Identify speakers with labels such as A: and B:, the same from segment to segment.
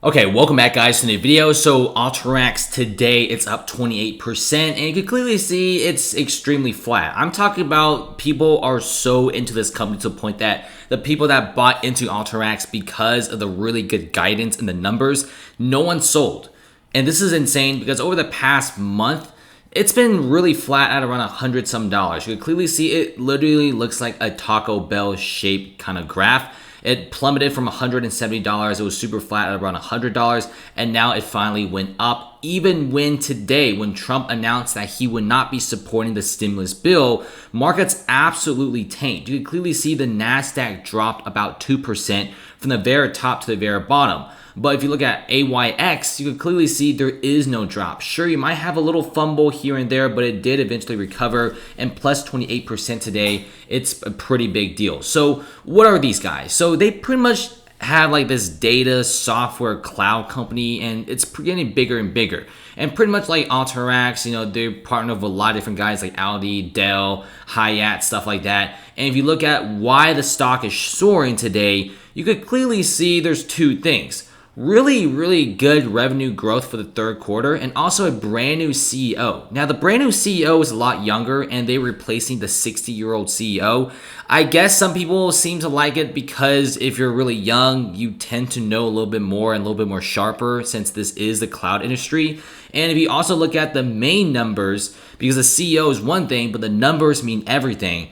A: Okay, welcome back guys to the new video. So Alteryx today, it's up 28% and you can clearly see it's extremely flat. I'm talking about people are so into this company to the point that the people that bought into Alteryx because of the really good guidance and the numbers, no one sold. And this is insane because over the past month, it's been really flat at around $100 some. You can clearly see it literally looks like a Taco Bell shaped kind of graph. It plummeted from $170. It was super flat at around $100. And now it finally went up. Even when today, when Trump announced that he would not be supporting the stimulus bill, markets absolutely tanked. You can clearly see the NASDAQ dropped about 2% from the very top to the very bottom. But if you look at AYX, you can clearly see there is no drop. Sure, you might have a little fumble here and there, but it did eventually recover, and plus 28% today, it's a pretty big deal. So what are these guys? So they pretty much have like this data software cloud company, and it's getting bigger and bigger. And pretty much like Alteryx, they partner with a lot of different guys like Audi, Dell, Hyatt, stuff like that. And if you look at why the stock is soaring today, you could clearly see there's two things. Really good revenue growth for the third quarter, and also a brand new CEO. Now, the brand new CEO is a lot younger, and they're replacing the 60-year-old CEO. I guess some people seem to like it because if you're really young, you tend to know a little bit more and a little bit more sharper since this is the cloud industry. And if you also look at the main numbers, because the CEO is one thing, but the numbers mean everything.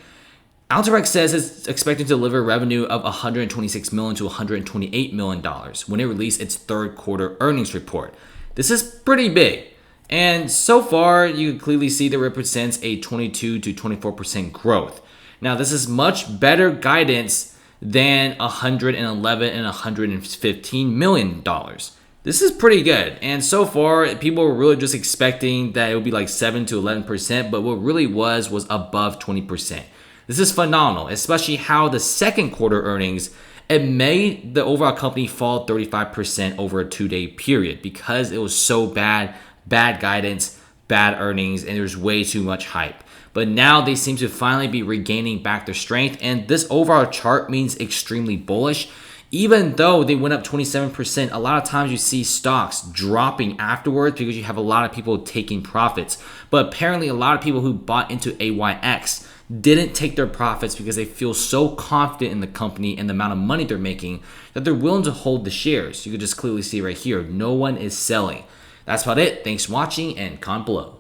A: Alteryx says it's expected to deliver revenue of $126 million to $128 million when it released its third quarter earnings report. This is pretty big. And so far, you can clearly see that it represents a 22 to 24% growth. Now, this is much better guidance than $111 and $115 million. This is pretty good. And so far, people were really just expecting that it would be like 7 to 11%, but what really was above 20%. This is phenomenal, especially how the second quarter earnings, it made the overall company fall 35% over a 2-day period because it was so bad guidance, bad earnings, and there's way too much hype. But now they seem to finally be regaining back their strength, and this overall chart means extremely bullish. Even though they went up 27%, a lot of times you see stocks dropping afterwards because you have a lot of people taking profits. But apparently a lot of people who bought into AYX didn't take their profits because they feel so confident in the company and the amount of money they're making that they're willing to hold the shares. You can just clearly see right here, no one is selling. That's about it. Thanks for watching and comment below.